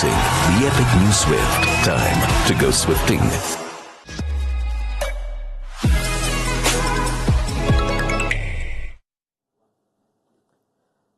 Introducing the epic new Swift. Time to go swifting.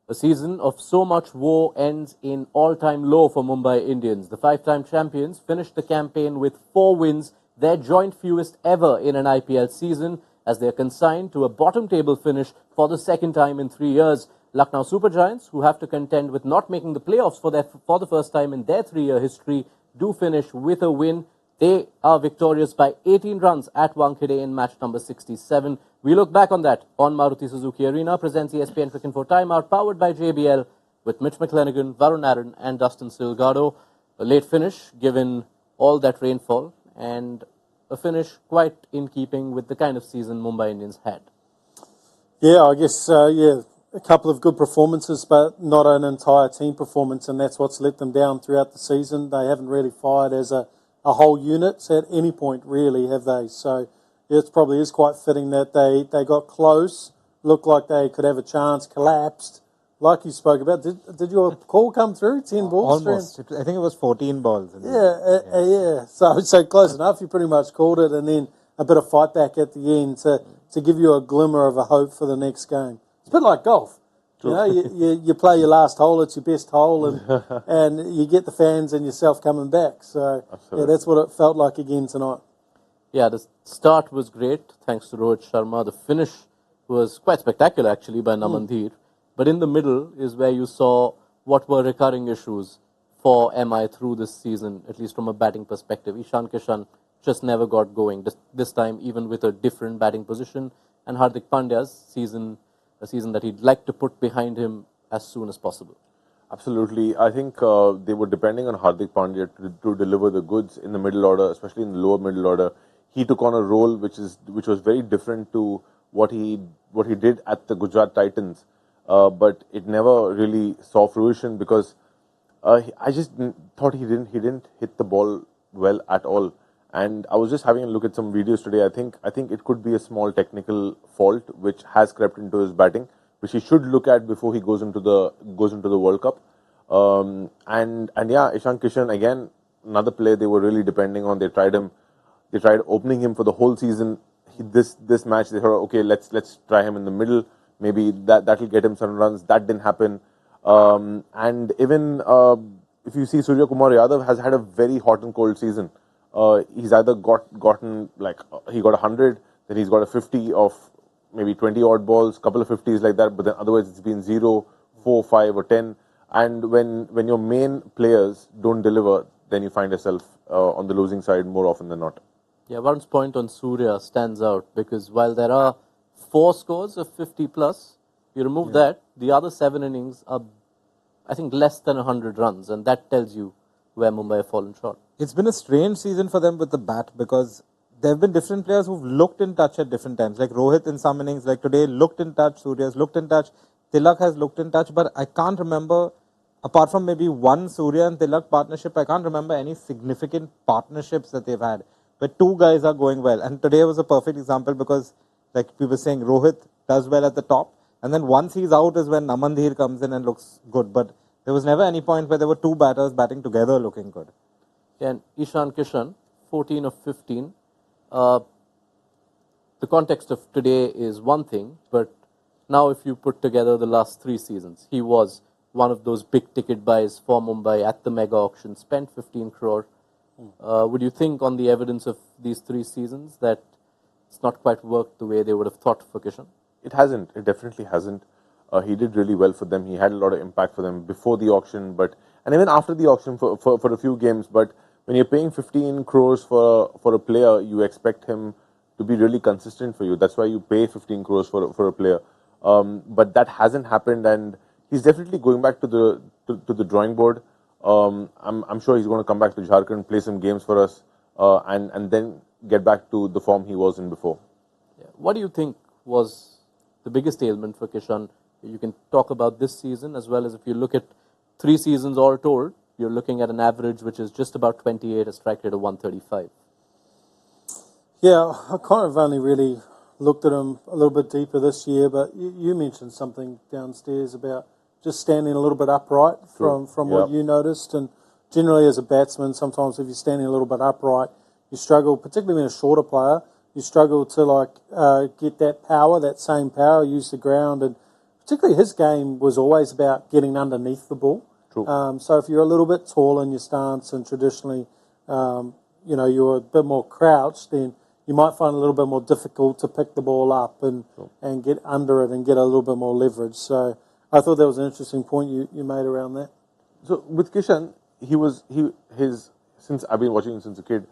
A season of so much woe ends in all-time low for Mumbai Indians. The five-time champions finished the campaign with 4 wins, their joint fewest ever in an IPL season, as they are consigned to a bottom-table finish for the second time in 3 years. Lucknow Super Giants, who have to contend with not making the playoffs for the first time in their 3-year history, do finish with a win. They are victorious by 18 runs at Wankhede in match number 67. We look back on that on Maruti Suzuki Arena, presents ESPN Cricket for Timeout, powered by JBL, with Mitch McClenaghan, Varun and Dustin Silgardo. A late finish, given all that rainfall, and a finish quite in keeping with the kind of season Mumbai Indians had. Yeah, I guess, a couple of good performances, but not an entire team performance, and that's what's let them down throughout the season. They haven't really fired as a whole unit at any point, really, have they? So it probably is quite fitting that they got close, looked like they could have a chance, collapsed, like you spoke about. Did your call come through? 10 balls? Almost. I think it was 14 balls. Yeah. So close enough. You pretty much called it, and then a bit of fight back at the end to give you a glimmer of a hope for the next game. It's a bit like golf. You know, you play your last hole, it's your best hole, and you get the fans and yourself coming back. So, yeah, that's what it felt like again tonight. Yeah, the start was great, thanks to Rohit Sharma. The finish was quite spectacular, actually, by Dhir. But in the middle is where you saw what were recurring issues for MI through this season, at least from a batting perspective. Kishan just never got going, this time even with a different batting position. And Hardik Pandya's season, a season that he'd like to put behind him as soon as possible. Absolutely. I think they were depending on Hardik Pandya to deliver the goods in the middle order, especially in the lower middle order. He took on a role which was very different to what he did at the Gujarat Titans, but it never really saw fruition because I just thought he didn't hit the ball well at all. And I was just having a look at some videos today. I think it could be a small technical fault which has crept into his batting, which he should look at before he goes into the World Cup. And yeah, Kishan again, another player they were really depending on. They tried opening him for the whole season. This match they thought, okay, let's try him in the middle. Maybe that'll get him some runs. That didn't happen. And even if you see, Surya Kumar Yadav has had a very hot and cold season. He's either gotten he got 100, then he's got a 50 of maybe 20 odd balls, couple of 50s like that, but then otherwise it's been 0, 4, 5 or 10. And when your main players don't deliver, then you find yourself on the losing side more often than not. Yeah, Varun's point on Surya stands out because while there are 4 scores of 50 plus, you remove that, the other 7 innings are, I think, less than 100 runs, and that tells you where Mumbai have fallen short. It's been a strange season for them with the bat because there have been different players who've looked in touch at different times. Like Rohit in some innings, like today, looked in touch. Surya's looked in touch. Tilak has looked in touch. But I can't remember, apart from maybe one Surya and Tilak partnership, I can't remember any significant partnerships that they've had where 2 guys are going well. And today was a perfect example because, like we were saying, Rohit does well at the top. And then once he's out is when Dhir comes in and looks good. But there was never any point where there were 2 batters batting together looking good. And Kishan, 14 of 15. The context of today is one thing, but now if you put together the last 3 seasons, he was one of those big ticket buys for Mumbai at the mega auction, spent 15 crore. Would you think on the evidence of these 3 seasons that it's not quite worked the way they would have thought for Kishan? It hasn't. It definitely hasn't. He did really well for them. He had a lot of impact for them before the auction, and even after the auction for a few games. But when you're paying 15 crores for a player, you expect him to be really consistent for you. That's why you pay 15 crores for a player. But that hasn't happened, and he's definitely going back to the drawing board. I'm sure he's going to come back to Jharkhand, play some games for us, and then get back to the form he was in before. Yeah. What do you think was the biggest ailment for Kishan? You can talk about this season as well as if you look at 3 seasons all told, you're looking at an average which is just about 28, a strike rate of 135. Yeah, I kind of only really looked at him a little bit deeper this year, but you mentioned something downstairs about just standing a little bit upright from what you noticed, and generally as a batsman, sometimes if you're standing a little bit upright, you struggle, particularly when a shorter player, you struggle to get that power, that same power, use the ground, and particularly his game was always about getting underneath the ball. True. So if you're a little bit tall in your stance and traditionally, you're a bit more crouched, then you might find it a little bit more difficult to pick the ball up and get under it and get a little bit more leverage. So I thought that was an interesting point you made around that. So with Kishan, since I've been watching him since a kid,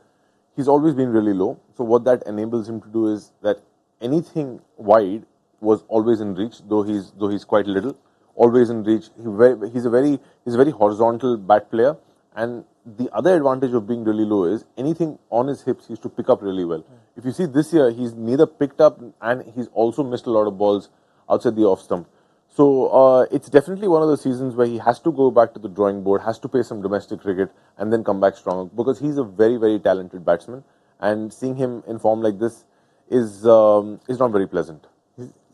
he's always been really low. So what that enables him to do is that anything wide was always in reach, though he's quite little, always in reach. He's a very horizontal bat player, and the other advantage of being really low is anything on his hips he used to pick up really well. If you see this year, he's neither picked up and he's also missed a lot of balls outside the off stump. So it's definitely one of those seasons where he has to go back to the drawing board, has to play some domestic cricket, and then come back stronger, because he's a very, very talented batsman, and seeing him in form like this is not very pleasant.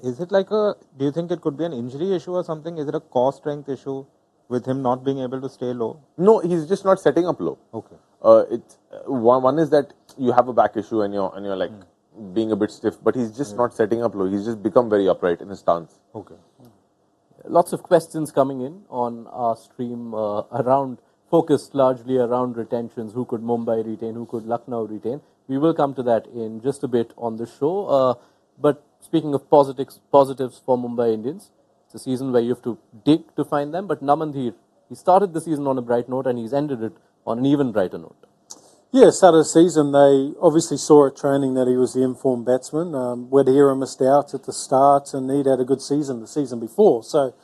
Is it like do you think it could be an injury issue or something? Is it a core strength issue with him not being able to stay low? No, he's just not setting up low. Okay. One is that you have a back issue and you're like being a bit stiff, but he's just not setting up low. He's just become very upright in his stance. Okay. Lots of questions coming in on our stream focused largely around retentions. Who could Mumbai retain? Who could Lucknow retain? We will come to that in just a bit on the show. But speaking of positives for Mumbai Indians, it's a season where you have to dig to find them. But Dhir, he started the season on a bright note and he's ended it on an even brighter note. Yeah, start of the season, they obviously saw at training that he was the informed batsman. Wadhira missed out at the start and he'd had a good season the season before. So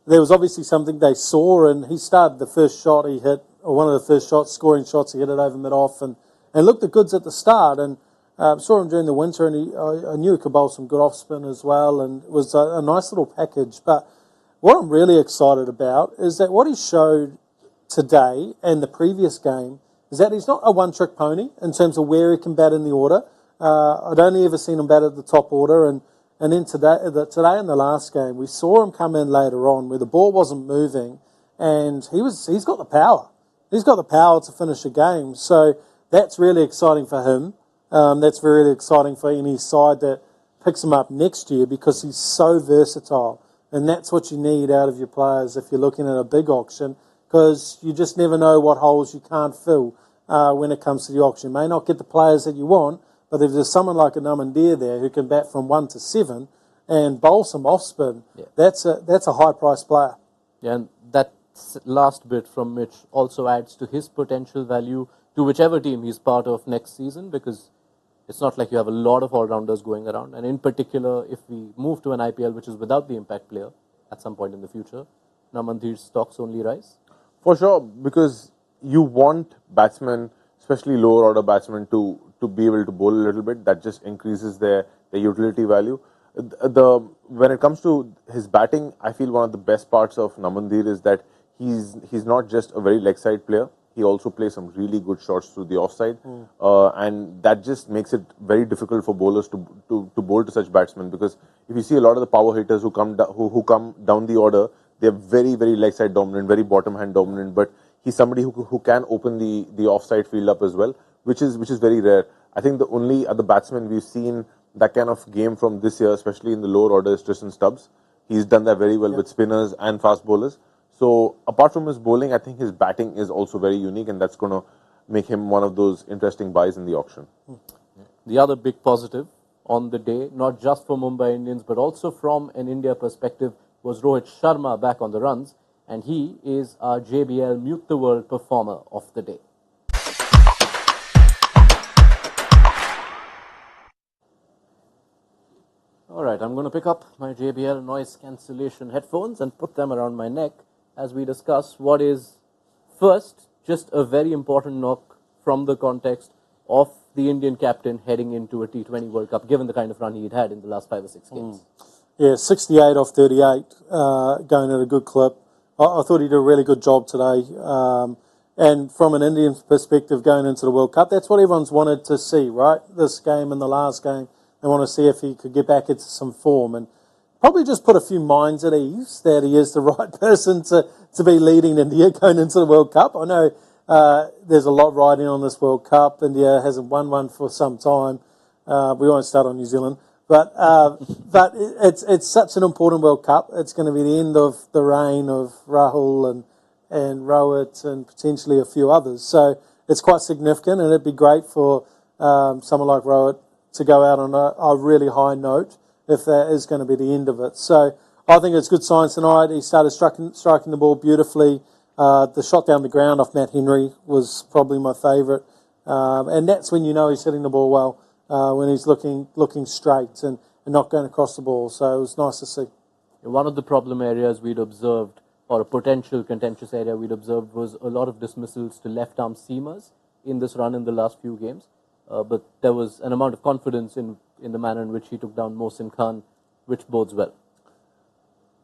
there was obviously something they saw, and he started the first shot he hit, or one of the first scoring shots, he hit it over mid-off and looked the goods at the start. And saw him during the winter, and I knew he could bowl some good off-spin as well, and it was a nice little package. But what I'm really excited about is that what he showed today and the previous game is that he's not a one-trick pony in terms of where he can bat in the order. I'd only ever seen him bat at the top order, and then today in the last game, we saw him come in later on where the ball wasn't moving, and he's got the power. He's got the power to finish a game, so that's really exciting for him. That's really exciting for any side that picks him up next year, because he's so versatile, and that's what you need out of your players if you're looking at a big auction, because you just never know what holes you can't fill when it comes to the auction. You may not get the players that you want, but if there's someone like a Dhir there who can bat from 1 to 7 and bowl some off-spin, that's a high-priced player. Yeah, and that last bit from Mitch also adds to his potential value to whichever team he's part of next season, because it's not like you have a lot of all-rounders going around. And in particular, if we move to an IPL which is without the impact player at some point in the future, Dhir's stocks only rise. For sure, because you want batsmen, especially lower order batsmen, to be able to bowl a little bit. That just increases their utility value. When it comes to his batting, I feel one of the best parts of Dhir is that he's not just a very leg side player. He also plays some really good shots through the offside, and that just makes it very difficult for bowlers to bowl to such batsmen. Because if you see a lot of the power hitters who come down the order, they're very, very leg side dominant, very bottom hand dominant. But he's somebody who can open the offside field up as well, which is very rare. I think the only other batsman we've seen that kind of game from this year, especially in the lower order, is Tristan Stubbs. He's done that very well with spinners and fast bowlers. So apart from his bowling, I think his batting is also very unique, and that's going to make him one of those interesting buys in the auction. The other big positive on the day, not just for Mumbai Indians, but also from an India perspective, was Rohit Sharma back on the runs, and he is our JBL Mute the World performer of the day. Alright, I'm going to pick up my JBL noise cancellation headphones and put them around my neck as we discuss what is, first, just a very important knock from the context of the Indian captain heading into a T20 World Cup, given the kind of run he'd had in the last 5 or 6 games. Yeah, 68 off 38, going at a good clip. I thought he did a really good job today. And from an Indian perspective, going into the World Cup, that's what everyone's wanted to see, right? This game and the last game, they want to see if he could get back into some form. And probably just put a few minds at ease that he is the right person to be leading India going into the World Cup. I know there's a lot riding on this World Cup. India hasn't won one for some time. We won't start on New Zealand. But it's such an important World Cup. It's going to be the end of the reign of Rahul and Rohit and potentially a few others. So it's quite significant, and it'd be great for someone like Rohit to go out on a really high note if that is going to be the end of it. So I think it's good signs tonight. He started striking the ball beautifully. The shot down the ground off Matt Henry was probably my favourite. And that's when you know he's hitting the ball well. When he's looking straight and not going across the ball. So it was nice to see. One of the problem areas we'd observed, or a potential contentious area we'd observed, was a lot of dismissals to left-arm seamers in this run in the last few games. But there was an amount of confidence in the manner in which he took down Mohsin Khan, which bodes well.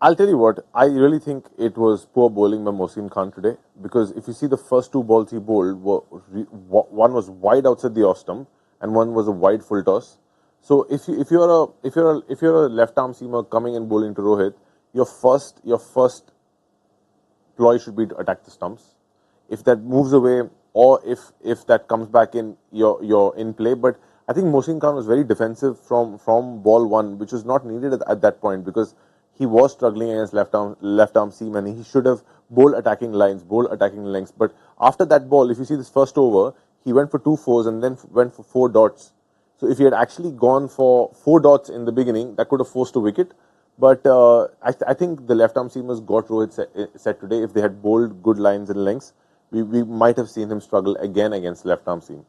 I'll tell you what, I really think it was poor bowling by Mohsin Khan today, because if you see the first two balls he bowled, one was wide outside the off stump, and one was a wide full toss. So if you're a left arm seamer coming and bowling to Rohit, your first ploy should be to attack the stumps. If that moves away, or if that comes back in, you're in play. But I think Mohsin Khan was very defensive from ball one, which was not needed at that point, because he was struggling against left arm seam, and he should have bowled attacking lines, bowled attacking lengths. But after that ball, if you see this first over, he went for 2 fours and then went for 4 dots. So if he had actually gone for 4 dots in the beginning, that could have forced a wicket. But I think the left arm seamers got Rohit set today. If they had bowled good lines and lengths, we might have seen him struggle again against left arm seam.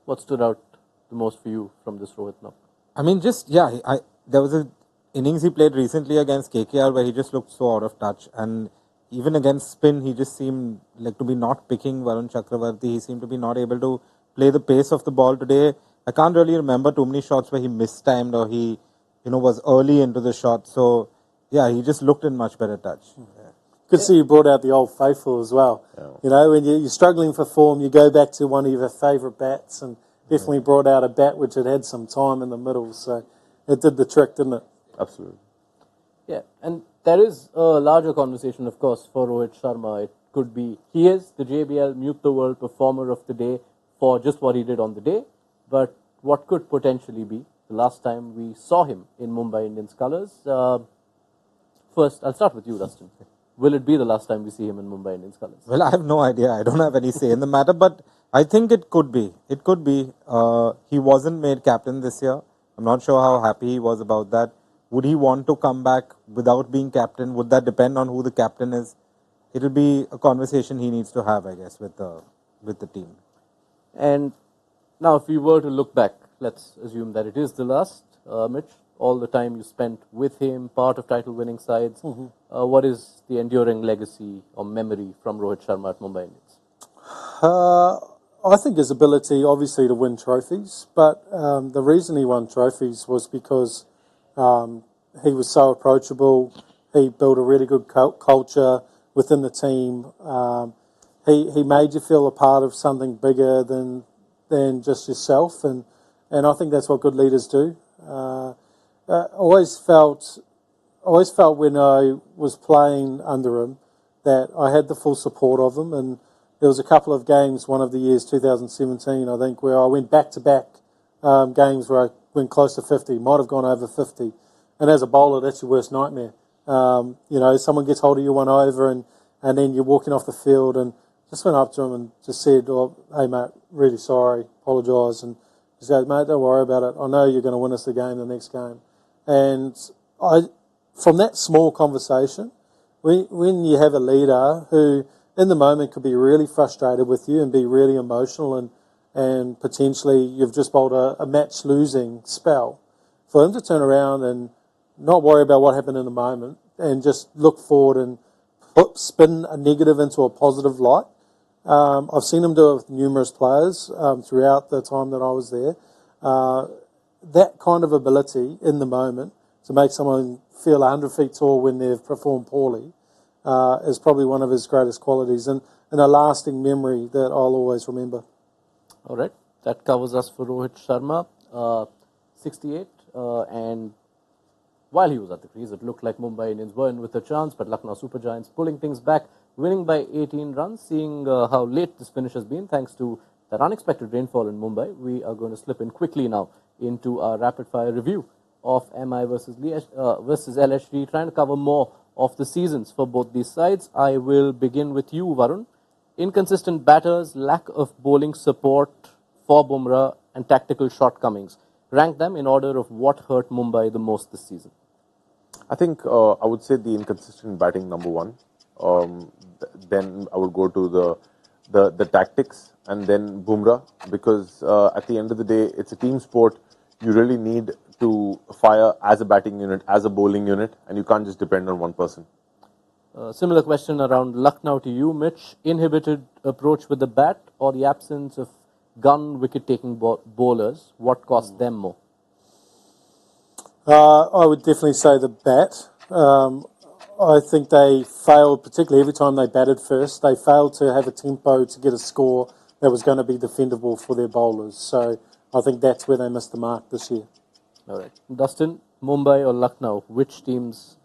What stood out the most for you from this Rohit knock? I mean, there was a innings he played recently against KKR where he just looked so out of touch, and even against spin, he just seemed like to be not picking Varun Chakravarti. He seemed to be not able to play the pace of the ball today. I can't really remember too many shots where he mistimed or he, was early into the shot. So, yeah, he just looked in much better touch. Yeah. Good to see you brought out the old faithful as well. Yeah. When you're struggling for form, you go back to one of your favourite bats, and definitely brought out a bat which had some time in the middle. So it did the trick, didn't it? Absolutely. Yeah, and there is a larger conversation, of course, for Rohit Sharma. It could be, he is the JBL Mute the World Performer of the Day for just what he did on the day, but what could potentially be the last time we saw him in Mumbai Indians colours. First, I'll start with you, Dustin. Will it be the last time we see him in Mumbai Indians colours? Well, I have no idea. I don't have any say in the matter, but I think it could be. It could be. He wasn't made captain this year. I'm not sure how happy he was about that. Would he want to come back without being captain? Would that depend on who the captain is? It'll be a conversation he needs to have, I guess, with the team. And now, if we were to look back, let's assume that it is the last, Mitch, all the time you spent with him, part of title-winning sides. What is the enduring legacy or memory from Rohit Sharma at Mumbai Indians? I think his ability, obviously, to win trophies, but the reason he won trophies was because he was so approachable. He built a really good culture within the team. He made you feel a part of something bigger than just yourself, and I think that's what good leaders do. Always felt when I was playing under him that I had the full support of him, and there was a couple of games, one of the years, 2017, I think, where I went back-to-back games where I went close to 50, might have gone over 50. And as a bowler, that's your worst nightmare. Someone gets hold of you one over and then you're walking off the field, and just went up to him and just said, hey, mate, really sorry, apologise. And he said, mate, don't worry about it. I know you're going to win us the game the next game. And from that small conversation, when you have a leader who in the moment could be really frustrated with you and be really emotional and potentially you've just bowled a match-losing spell, for him to turn around and not worry about what happened in the moment and just look forward and spin a negative into a positive light. I've seen him do it with numerous players throughout the time that I was there. That kind of ability in the moment to make someone feel 100 feet tall when they've performed poorly is probably one of his greatest qualities and a lasting memory that I'll always remember. All right, that covers us for Rohit Sharma. 68, and while he was at the crease, it looked like Mumbai Indians were in with a chance, but Lucknow Super Giants pulling things back winning by 18 runs. Seeing how late this finish has been, thanks to that unexpected rainfall in Mumbai, we are going to slip in quickly now into our rapid-fire review of MI versus LSG, trying to cover more of the seasons for both these sides. I will begin with you, Varun. Inconsistent batters, lack of bowling support for Bumrah, and tactical shortcomings. Rank them in order of what hurt Mumbai the most this season. I think I would say the inconsistent batting, number one. Then I would go to the tactics, and then Bumrah, because at the end of the day, it's a team sport. You really need to fire as a batting unit, as a bowling unit, and you can't just depend on one person. Similar question around Lucknow to you, Mitch. Inhibited approach with the bat or the absence of gun wicket-taking bowlers? What cost them more? I would definitely say the bat. I think they failed, particularly every time they batted first, they failed to have a tempo to get a score that was going to be defendable for their bowlers. So I think that's where they missed the mark this year. All right. Dustin, Mumbai or Lucknow, which team's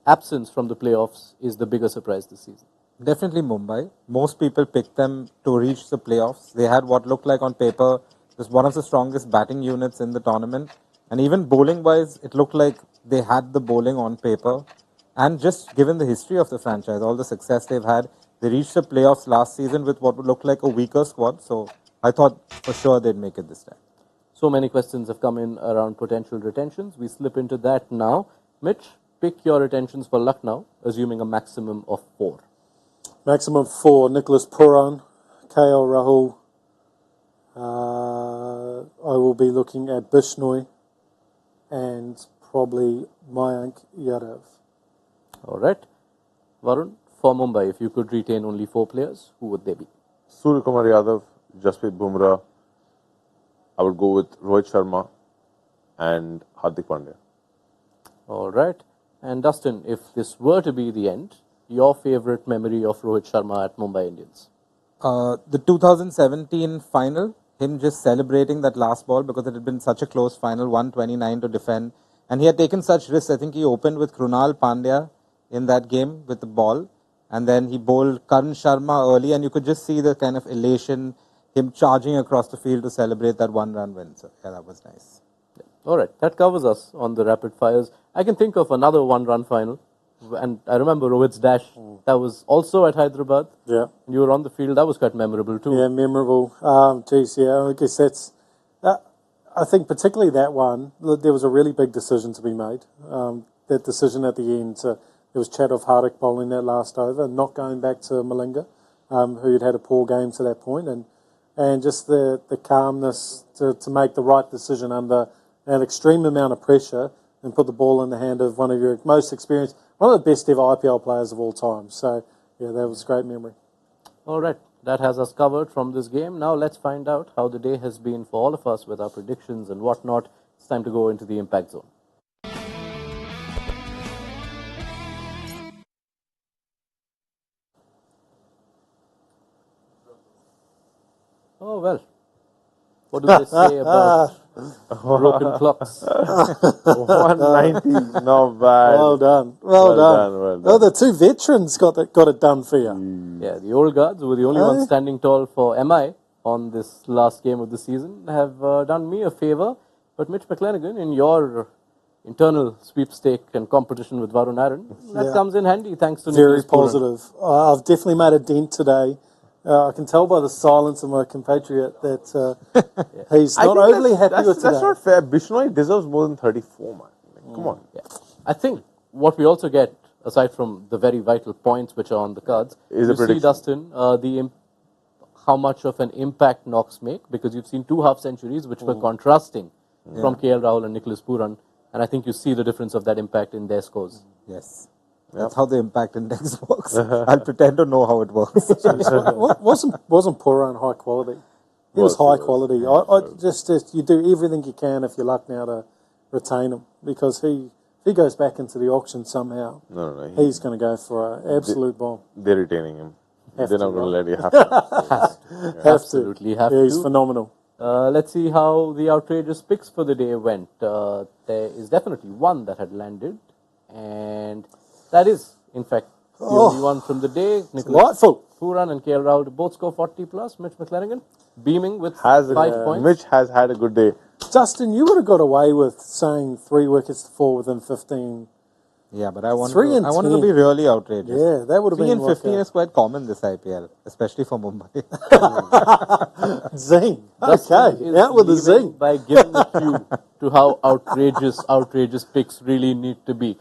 absence from the playoffs is the bigger surprise this season? Definitely Mumbai. Most people picked them to reach the playoffs. They had what looked like on paper was one of the strongest batting units in the tournament. And even bowling-wise, it looked like they had the bowling on paper. And just given the history of the franchise, all the success they've had, they reached the playoffs last season with what would look like a weaker squad. So I thought for sure they'd make it this time. So many questions have come in around potential retentions. We slip into that now. Mitch, pick your retentions for Lucknow, assuming a maximum of 4. Maximum 4, Nicholas Puran, KL Rahul. I will be looking at Bishnoi and probably Mayank Yadav. All right. Varun, for Mumbai, if you could retain only 4 players, who would they be? Suryakumar Yadav, Jasprit Bumrah. I would go with Rohit Sharma and Hardik Pandya. All right. And Dustin, if this were to be the end, your favorite memory of Rohit Sharma at Mumbai Indians? The 2017 final, him just celebrating that last ball because it had been such a close final, 129 to defend. And he had taken such risks. I think he opened with Krunal Pandya in that game with the ball. And then he bowled Karan Sharma early, and you could just see the kind of elation, him charging across the field to celebrate that 1-run win. So, yeah, that was nice. All right. That covers us on the rapid fires. I can think of another 1-run final. And I remember Rohit's dash. That was also at Hyderabad. Yeah. You were on the field. That was quite memorable too. Yeah, memorable. I guess that's... I think particularly that one, there was a really big decision to be made. That decision at the end, there was chat of Hardik bowling that last over and not going back to Malinga, who had a poor game to that point, and just the calmness to make the right decision under an extreme amount of pressure and put the ball in the hand of one of your most experienced, one of the best ever IPL players of all time. So, yeah, that was a great memory. All right. That has us covered from this game. Now let's find out how the day has been for all of us with our predictions and whatnot. It's time to go into the impact zone. Oh, well. What do they say about broken clocks? 190, not bad. Well done. Well done. Oh, the 2 veterans got it done for you. Yeah, the old guards, who were the only ones standing tall for MI on this last game of the season, have done me a favour. But Mitch McClenaghan, in your internal sweepstake and competition with Varun Aaron, that comes in handy thanks to Very Nicholas Puran. positive. I've definitely made a dent today. I can tell by the silence of my compatriot that he's not overly happy with today. That's not fair. Bishnoi deserves more than 34, man. Like, come on. Yeah. I think what we also get, aside from the very vital points which are on the cards, Is you a prediction. see, Dustin, how much of an impact knocks make, because you've seen 2 half-centuries which were contrasting from KL Rahul and Nicholas Puran, and I think you see the difference of that impact in their scores. Yes. That's how the impact index works. I'll pretend to know how it works. Wasn't Puran high quality? He was high quality. I just you do everything you can if you're luck now to retain him, because if he goes back into the auction somehow, he's going to go for an absolute bomb. They're retaining him. They're not going to let you have Absolutely have He's to. phenomenal. Let's see how the outrageous picks for the day went. There is definitely one that had landed, and that is, in fact, The only one from the day, Delightful. Pooran and KL Rahul to both score 40 plus. Mitch McClenaghan beaming with Has 5 points. Mitch has had a good day. Dustin, you would have got away with saying 3 wickets to fall within 15. Yeah, but I wanted 3 and to 10. be really outrageous. Yeah, that would have 3 been and like 15 is quite common this IPL, especially for Mumbai. zing. Dustin Okay, is out with the leaving zing. by giving a cue to how outrageous picks really need to be.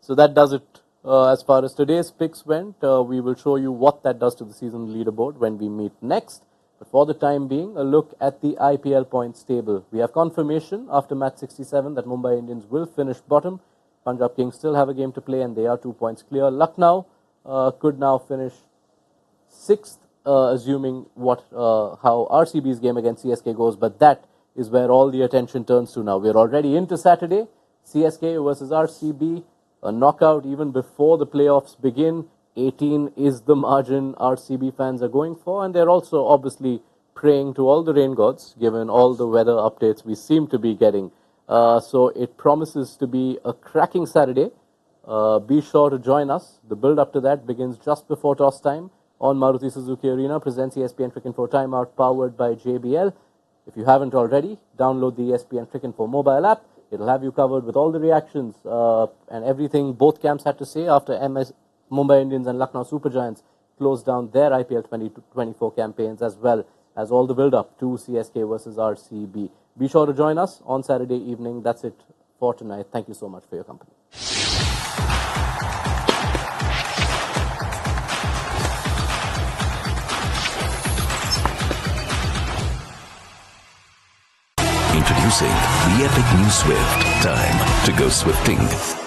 So that does it as far as today's picks went. We will show you what that does to the season leaderboard when we meet next. But for the time being, a look at the IPL points table. We have confirmation after match 67 that Mumbai Indians will finish bottom. Punjab Kings still have a game to play and they are 2 points clear. Lucknow could now finish 6th, assuming how RCB's game against CSK goes. But that is where all the attention turns to now. We're already into Saturday. CSK versus RCB, a knockout even before the playoffs begin. 18 is the margin RCB fans are going for, and they're also obviously praying to all the rain gods, given all the weather updates we seem to be getting. So it promises to be a cracking Saturday. Be sure to join us. The build-up to that begins just before toss time on Maruti Suzuki Arena. Presents ESPN Cricinfo Timeout, powered by JBL. If you haven't already, download the ESPN Cricinfo mobile app. It'll have you covered with all the reactions and everything both camps had to say after Mumbai Indians and Lucknow Super Giants closed down their IPL 2024 campaigns, as well as all the build-up to CSK versus RCB. Be sure to join us on Saturday evening. That's it for tonight. Thank you so much for your company. Introducing the epic new Swift. Time to go swifting.